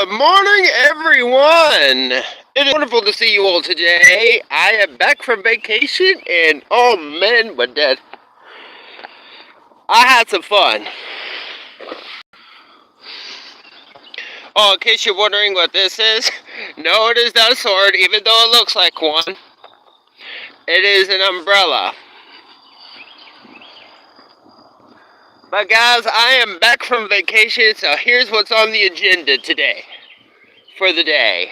Good morning, everyone. It is wonderful to see you all today. I am back from vacation, and oh man, but dad, I had some fun. Oh, in case you're wondering what this is, no, it is not a sword, even though it looks like one. It is an umbrella. But guys, I am back from vacation, so here's what's on the agenda today for the day.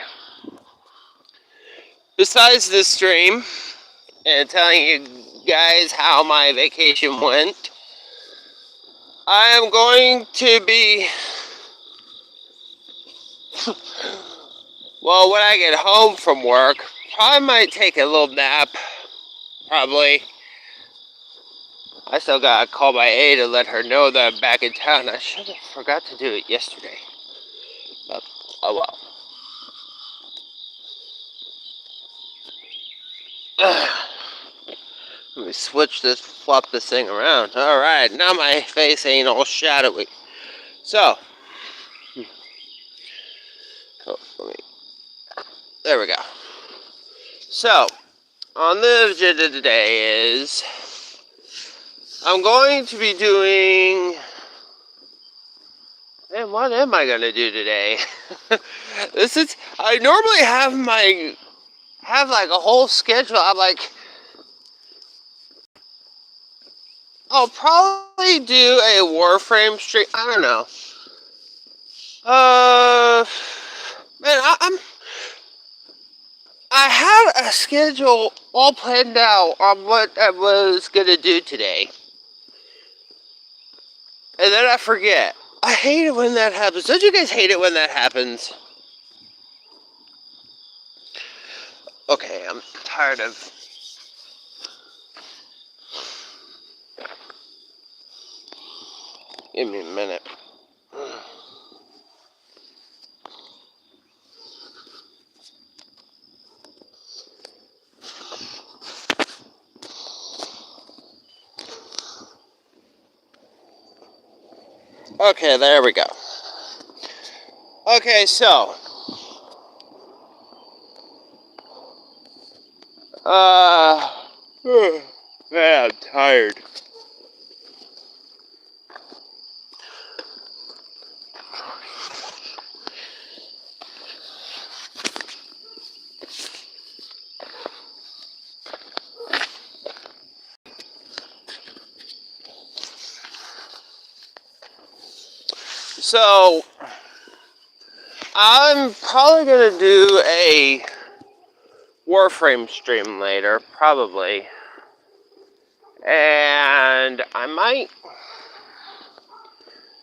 Besides this stream and telling you guys how my vacation went, I am going to be, well, when I get home from work, probably might take a little nap, probably. I still gotta call my A to let her know that I'm back in town. I should have forgot to do it yesterday, but oh well. Let me flop this thing around. Alright, now my face ain't all shadowy. So, there we go. So, on the agenda today is, I'm going to be doing, man, what am I going to do today? I normally have like a whole schedule. I'm like, I'll probably do a Warframe stream. I don't know. Man, I had a schedule all planned out on what I was gonna do today. And then I forget. I hate it when that happens. Don't you guys hate it when that happens? Okay, I'm tired of... Give me a minute. Okay, there we go. Okay, so... Man, I'm tired. So, I'm probably going to do a Warframe stream later, probably. And I might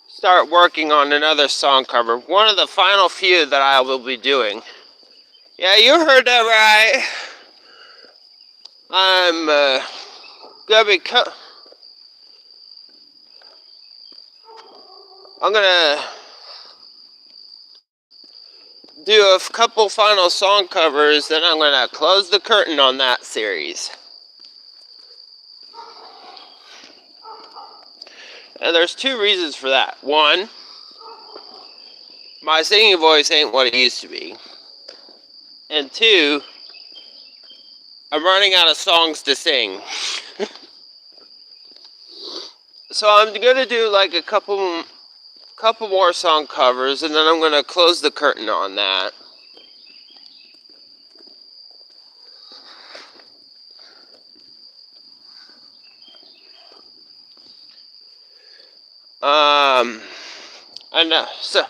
start working on another song cover. One of the final few that I will be doing. Yeah, you heard that right. I'm gonna be I'm gonna do a couple final song covers, then I'm gonna close the curtain on that series. And there's two reasons for that. One, my singing voice ain't what it used to be. And two, I'm running out of songs to sing. So I'm gonna do like a couple more song covers, and then I'm gonna close the curtain on that. I know. So,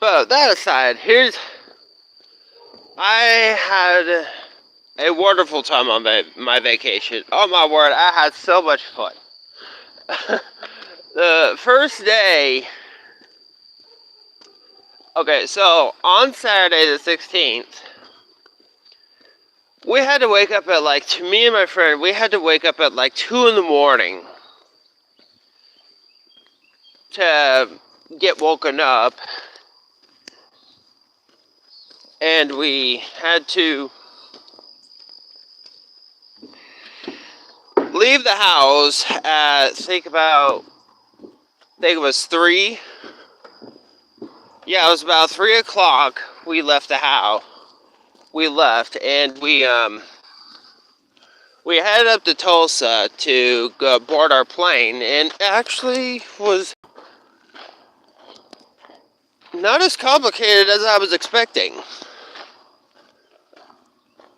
but that aside, I had a wonderful time on my vacation. Oh my word, I had so much fun. The first day... Okay, so on Saturday the 16th, we had to wake up at me and my friend, we had to wake up at 2 in the morning to get woken up. And we had to leave the house at, I think it was 3. Yeah, it was about 3 o'clock. We left the house. We left, and we headed up to Tulsa to go board our plane, and it actually was not as complicated as I was expecting.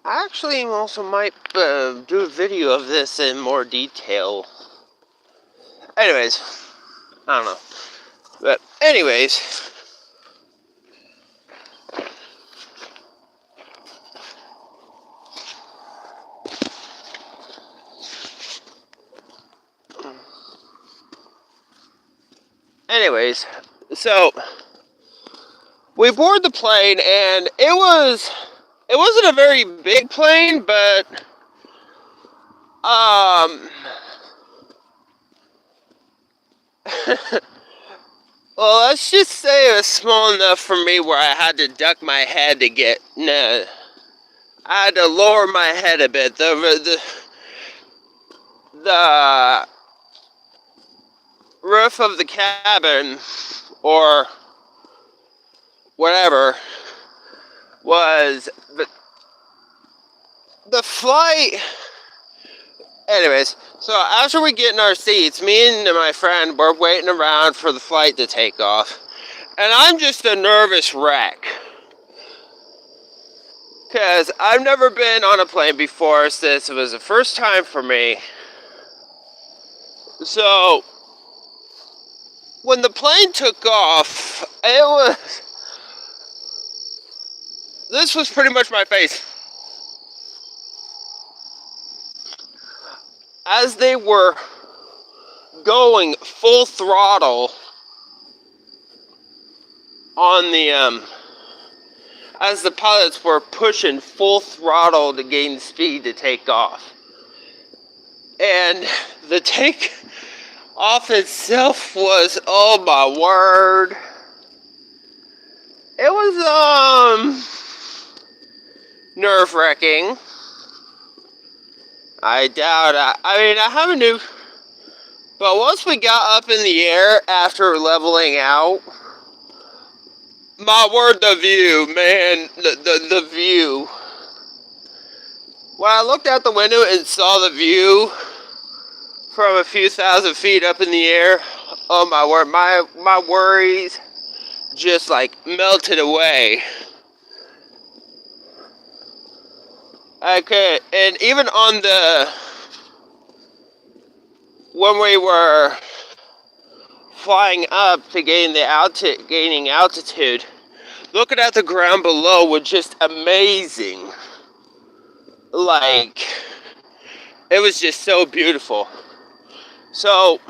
I actually also might do a video of this in more detail. Anyways, I don't know. But anyways, so we board the plane, and it wasn't a very big plane, but well, let's just say it was small enough for me where I had to duck my head to get. No, I had to lower my head a bit. The roof of the cabin, or whatever, was the flight. Anyways, so after we get in our seats, me and my friend were waiting around for the flight to take off. And I'm just a nervous wreck. Because I've never been on a plane before, so this was the first time for me. So, when the plane took off, this was pretty much my face. As they were going full throttle on the, as the pilots were pushing full throttle to gain speed to take off. And the take off itself was, oh my word. It was, nerve-wracking. I doubt I have a new... But once we got up in the air after leveling out, my word, the view, man, the view. When I looked out the window and saw the view from a few thousand feet up in the air, oh my word, my worries just like melted away. Okay, and even on when we were flying up to gaining altitude, looking at the ground below was just amazing. Like, it was just so beautiful. So,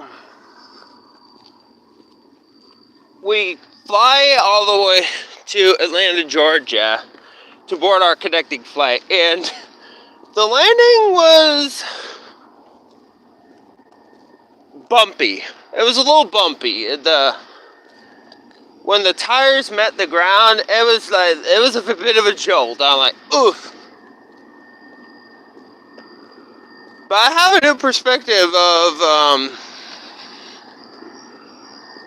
we fly all the way to Atlanta, Georgia to board our connecting flight, and the landing was bumpy. It was a little bumpy. When the tires met the ground, it was a bit of a jolt. I'm like, oof. But I have a new perspective of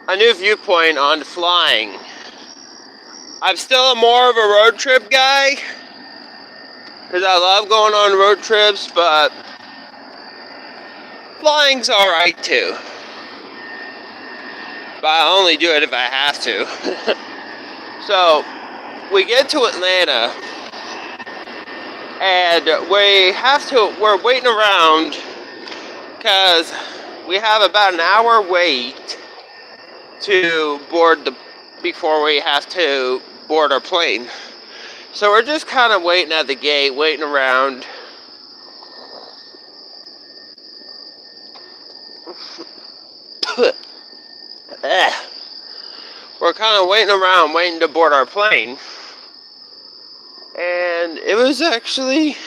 a new viewpoint on flying. I'm still more of a road trip guy, because I love going on road trips, but flying's alright too. But I only do it if I have to. So, we get to Atlanta, and we're waiting around, because we have about an hour wait to before we have to board our plane. So we're just kind of waiting at the gate, waiting around. We're kind of waiting around, waiting to board our plane. And it was actually...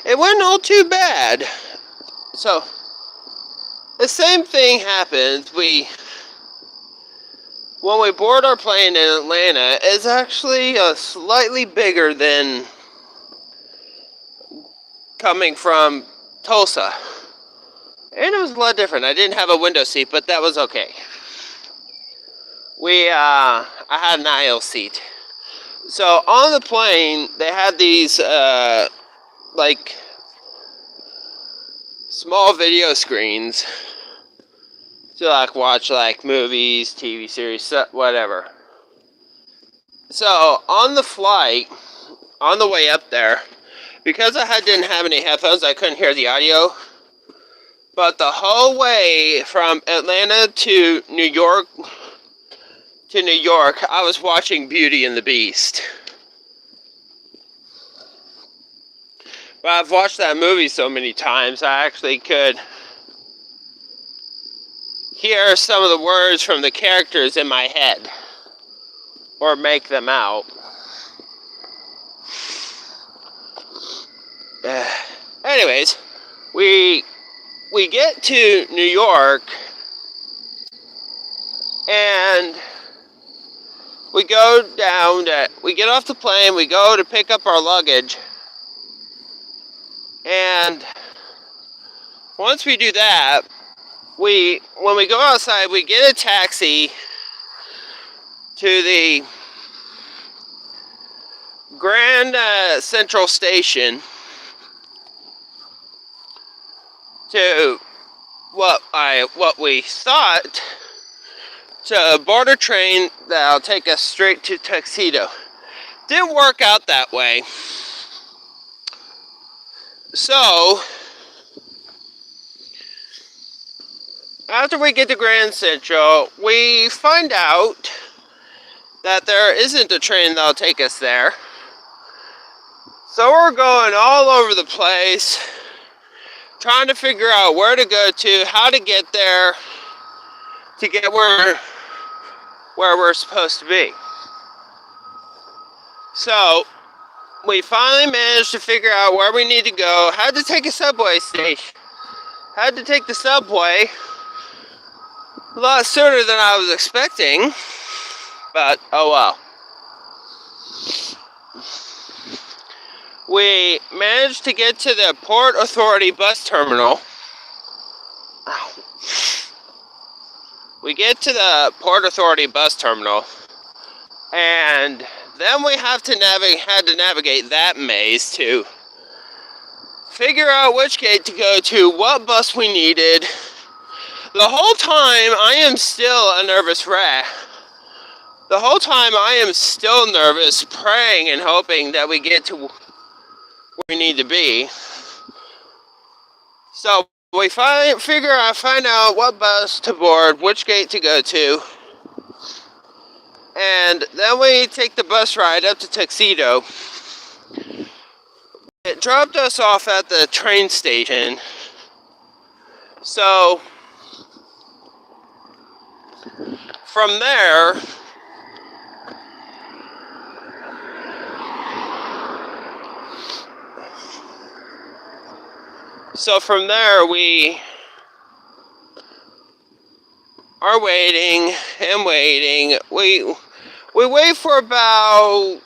It wasn't all too bad. So, the same thing happens. When we board our plane in Atlanta, it's actually slightly bigger than coming from Tulsa. And it was a lot different. I didn't have a window seat, but that was okay. I had an aisle seat. So on the plane, they had these, like, small video screens to, like, watch, like, movies, TV series, whatever. So on the flight, on the way up there, because I didn't have any headphones, I couldn't hear the audio. But the whole way from Atlanta to New York, I was watching Beauty and the Beast. But I've watched that movie so many times, I actually could hear some of the words from the characters in my head, or make them out. Anyways, we get to New York, and we get off the plane, we go to pick up our luggage, and once we do that, when we go outside, we get a taxi to the Grand Central Station to what we thought to board a train that'll take us straight to Tuxedo. Didn't work out that way. So after we get to Grand Central, we find out that there isn't a train that'll take us there. So we're going all over the place, trying to figure out where to go to, how to get there, to get where we're supposed to be. So we finally managed to figure out where we need to go. Had to take a subway station. Had to take the subway a lot sooner than I was expecting, but oh well. We managed to get to the Port Authority bus terminal. We get to the Port Authority bus terminal, and then we had to navigate that maze to figure out which gate to go to, what bus we needed. The whole time I am still a nervous wreck. The whole time I am still nervous, praying and hoping that we get to where we need to be. So we find out what bus to board, which gate to go to, and then we take the bus ride up to Tuxedo. It dropped us off at the train station. So from there, we are waiting and waiting. We wait for about...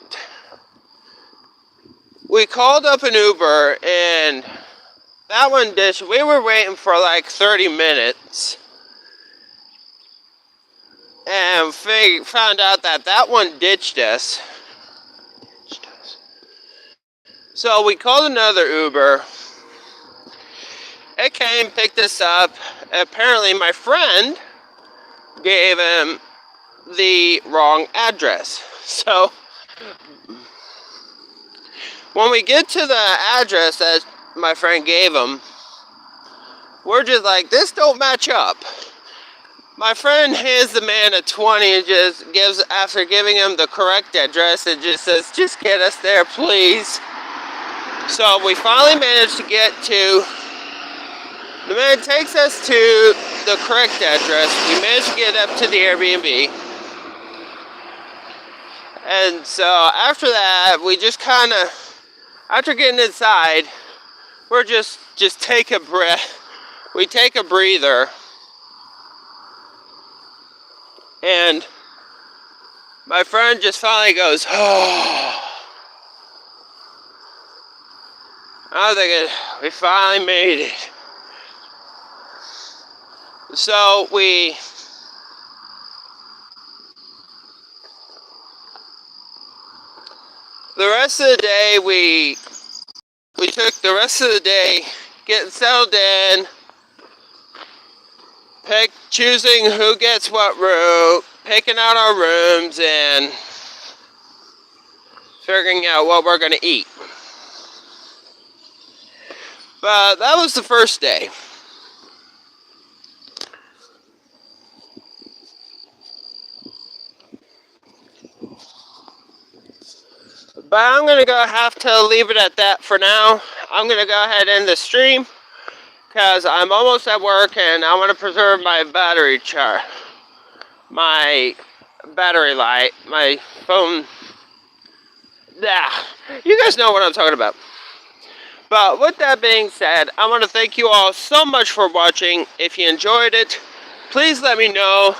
We called up an Uber, and that one ditched. We were waiting for like 30 minutes. And found out that one ditched us. So we called another Uber. It came, picked us up. Apparently my friend gave him the wrong address. So when we get to the address that my friend gave him, we're just like, this don't match up. My friend hands the man a 20 and just gives, after giving him the correct address, it just says, just get us there, please. So we finally managed to get to, the man takes us to the correct address. We managed to get up to the Airbnb. And so after that, we just kind of, after getting inside, we're just take a breath. We take a breather. And my friend just finally goes, oh. I was thinking, we finally made it. So we the rest of the day, we took the rest of the day getting settled in, choosing who gets what room, picking out our rooms, and figuring out what we're going to eat. But that was the first day. But I'm going to have to leave it at that for now. I'm going to go ahead and end the stream because I'm almost at work and I want to preserve my battery light, my phone. You guys know what I'm talking about. But with that being said, I want to thank you all so much for watching. If you enjoyed it, please let me know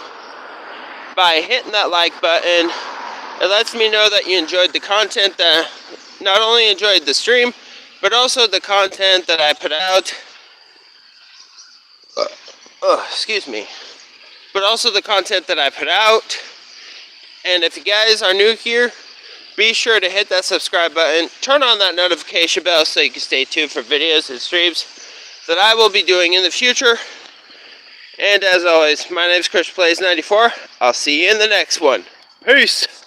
by hitting that like button. It lets me know that you enjoyed the content, that not only enjoyed the stream, but also the content that I put out. Excuse me. But also the content that I put out. And if you guys are new here, be sure to hit that subscribe button. Turn on that notification bell so you can stay tuned for videos and streams that I will be doing in the future. And as always, my name is ChrisPlays94. I'll see you in the next one. Peace!